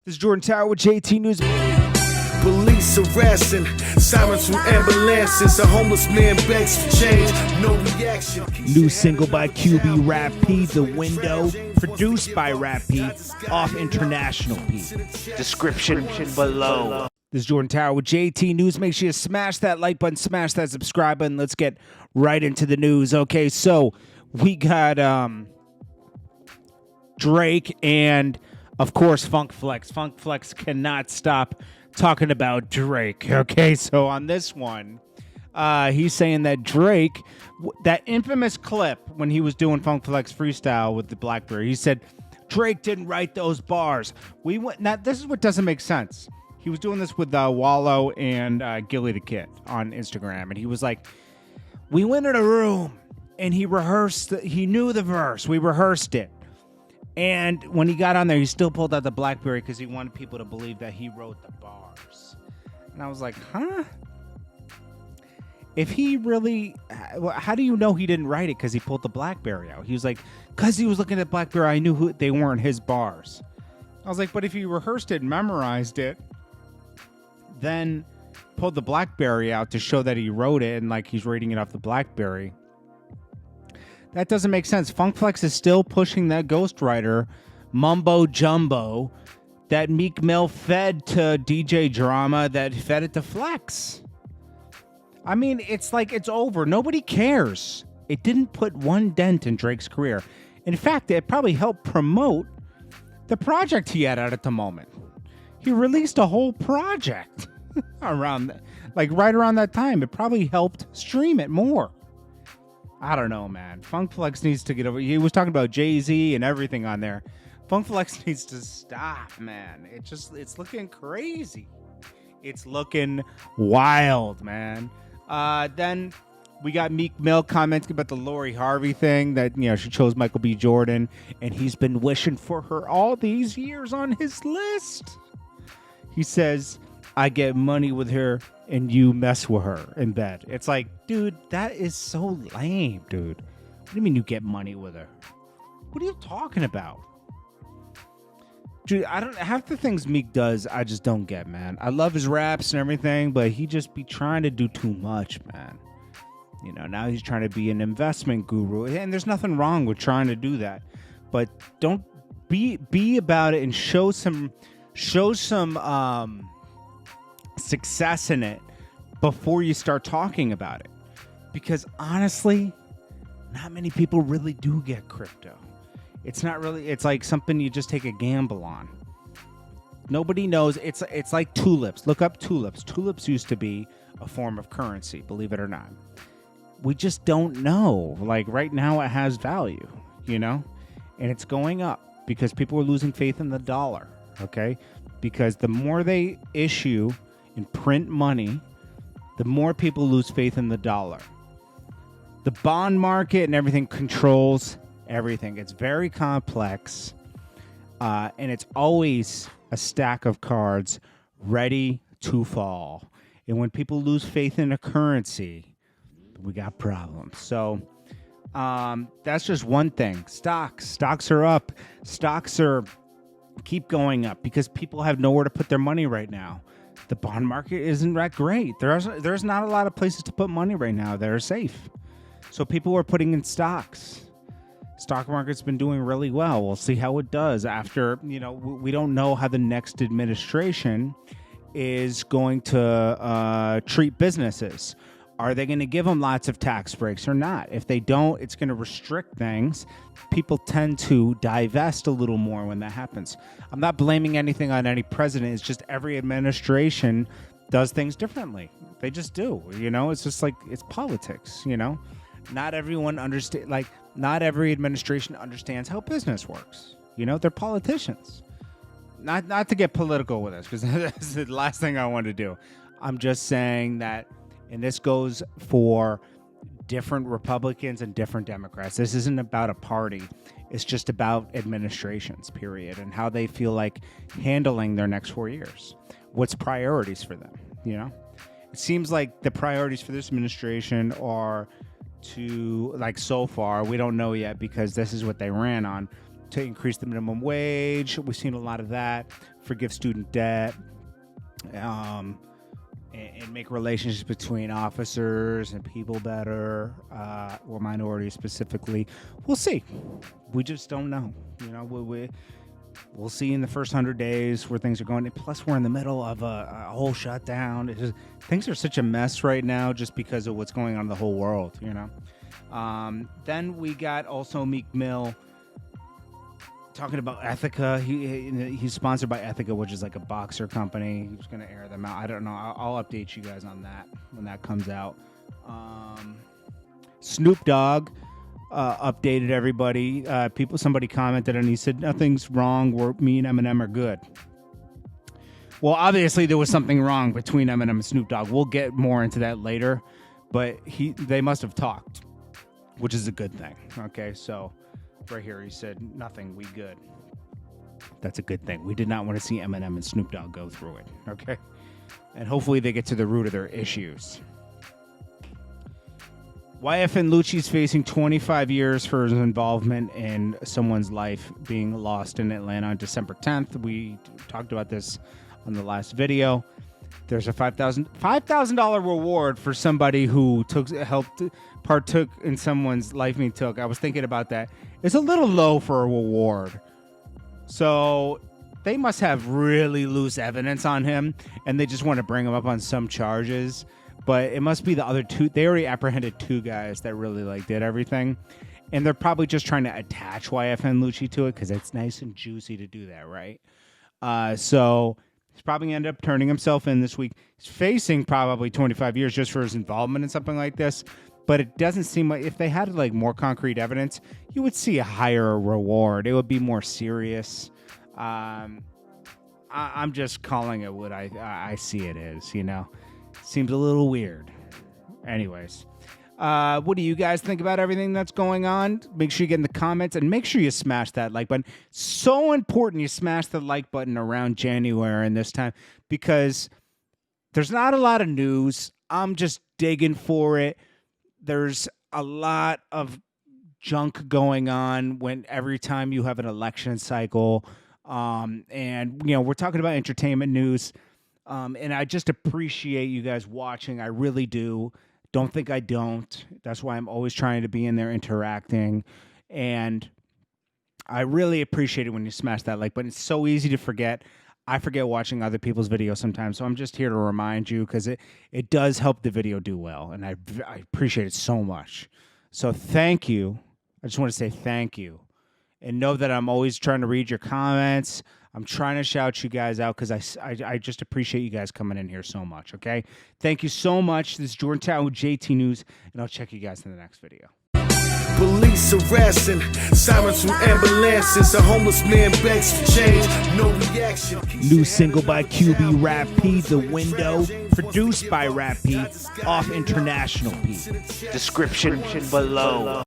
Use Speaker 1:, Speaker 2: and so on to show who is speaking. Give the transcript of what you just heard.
Speaker 1: This is Jordan Tower with JT News.
Speaker 2: Police harassing, sirens from ambulances. A homeless man begs for change, no reaction.
Speaker 1: New single by QB Rap P, The Window, produced by Rap P, off International P. Description below. This is Jordan Tower with JT News. Make sure you smash that like button, smash that subscribe button. Let's get right into the news. Okay, so we got Drake and, of course, Funk Flex. Funk Flex cannot stop talking about Drake. Okay, so on this one, he's saying that Drake, that infamous clip when he was doing Funk Flex freestyle with the BlackBerry, he said Drake didn't write those bars. Now this is what doesn't make sense. He was doing this with Wallow and Gilly the Kid on Instagram, and he was like, we went in a room and he rehearsed. He knew the verse. We rehearsed it. And when he got on there, he still pulled out the BlackBerry because he wanted people to believe that he wrote the bars. And I was like, huh? If he really... How do you know he didn't write it because he pulled the BlackBerry out? He was like, because he was looking at BlackBerry, I knew they weren't his bars. I was like, but if he rehearsed it and memorized it, then pulled the BlackBerry out to show that he wrote it and like he's reading it off the BlackBerry, that doesn't make sense. Funk Flex is still pushing that Ghostwriter mumbo jumbo that Meek Mill fed to DJ Drama, that fed it to Flex. I mean, it's like it's over. Nobody cares. It didn't put one dent in Drake's career. In fact, it probably helped promote the project he had at the moment. He released a whole project around, like right around that time. It probably helped stream it more. I don't know, man. Funk Flex needs to get over. He was talking about Jay-Z and everything on there. Funk Flex needs to stop, man. It's looking crazy. It's looking wild, man. Then we got Meek Mill commenting about the Lori Harvey thing, that, you know, she chose Michael B. Jordan and he's been wishing for her all these years on his list. He says, I get money with her and you mess with her in bed. It's like, dude, that is so lame, dude. What do you mean you get money with her? What are you talking about? Dude, I don't, half the things Meek does, I just don't get, man. I love his raps and everything, but he just be trying to do too much, man. You know, now he's trying to be an investment guru, and there's nothing wrong with trying to do that. But don't be about it and show some success in it before you start talking about it, because honestly, not many people really do get crypto. It's not really, it's like something you just take a gamble on. Nobody knows. It's like tulips. Look up tulips. Tulips used to be a form of currency, believe it or not. We just don't know. Like right now it has value, you know, and it's going up because people are losing faith in the dollar. Okay, because the more they issue and print money, the more people lose faith in the dollar. The bond market and everything controls everything. It's very complex, and it's always a stack of cards ready to fall. And when people lose faith in a currency, we got problems. So that's just one thing. Stocks are up. Stocks are keep going up because people have nowhere to put their money right now. The bond market isn't that great. There's not a lot of places to put money right now that are safe. So people are putting in stocks. Stock market's been doing really well. We'll see how it does after, you know, we don't know how the next administration is going to treat businesses. Are they going to give them lots of tax breaks or not? If they don't, it's going to restrict things. People tend to divest a little more when that happens. I'm not blaming anything on any president. It's just every administration does things differently. They just do. You know, it's just like, it's politics, you know? Not everyone understand. Like, not every administration understands how business works. You know, they're politicians. Not to get political with us, because that's the last thing I want to do. I'm just saying that, and this goes for different Republicans and different Democrats. This isn't about a party. It's just about administrations, period, and how they feel like handling their next 4 years. What's priorities for them, you know? It seems like the priorities for this administration are to, like, so far, we don't know yet because this is what they ran on, to increase the minimum wage. We've seen a lot of that. Forgive student debt. And make relationships between officers and people better, or minorities specifically. We'll see. We just don't know. You know, we'll see in the first 100 days where things are going. Plus, we're in the middle of a whole shutdown. Things are such a mess right now just because of what's going on in the whole world, you know. Then we got also Meek Mill talking about Ethica. He's sponsored by Ethica, which is like a boxer company. He's going to air them out. I don't know. I'll update you guys on that when that comes out. Snoop Dogg updated everybody. Somebody commented and he said, nothing's wrong. Me and Eminem are good. Well, obviously there was something wrong between Eminem and Snoop Dogg. We'll get more into that later, but they must have talked, which is a good thing. Okay, so right here he said, nothing, we good. That's a good thing. We did not want to see Eminem and Snoop Dogg go through it. Okay, and hopefully they get to the root of their issues. YFN Lucci is facing 25 years for his involvement in someone's life being lost in Atlanta on December 10th. We talked about this on the last video. There's a $5,000 reward for somebody who partook in someone's life being took. I was thinking about that. It's a little low for a reward. So they must have really loose evidence on him, and they just want to bring him up on some charges. But it must be the other two. They already apprehended two guys that really did everything. And they're probably just trying to attach YFN Lucci to it because it's nice and juicy to do that, right? So he's probably going to end up turning himself in this week. He's facing probably 25 years just for his involvement in something like this. But it doesn't seem like if they had more concrete evidence, you would see a higher reward. It would be more serious. I'm just calling it what I see it as, you know. Seems a little weird. Anyways, what do you guys think about everything that's going on? Make sure you get in the comments and make sure you smash that like button. So important you smash the like button around January and this time because there's not a lot of news. I'm just digging for it. There's a lot of junk going on every time you have an election cycle. And, you know, we're talking about entertainment news. And I just appreciate you guys watching. I really do. Don't think I don't. That's why I'm always trying to be in there interacting. And I really appreciate it when you smash that like button. It's so easy to forget. I forget watching other people's videos sometimes. So I'm just here to remind you because it does help the video do well. And I appreciate it so much. So thank you. I just want to say thank you. And know that I'm always trying to read your comments. I'm trying to shout you guys out because I just appreciate you guys coming in here so much, okay? Thank you so much. This is JordanTower with JT News, and I'll check you guys in the next video.
Speaker 2: Police harassing, sirens from ambulances. A homeless man begs for change, no reaction.
Speaker 1: New single by QB Rap P, The Window. Produced by Rap P, off International P. Description below.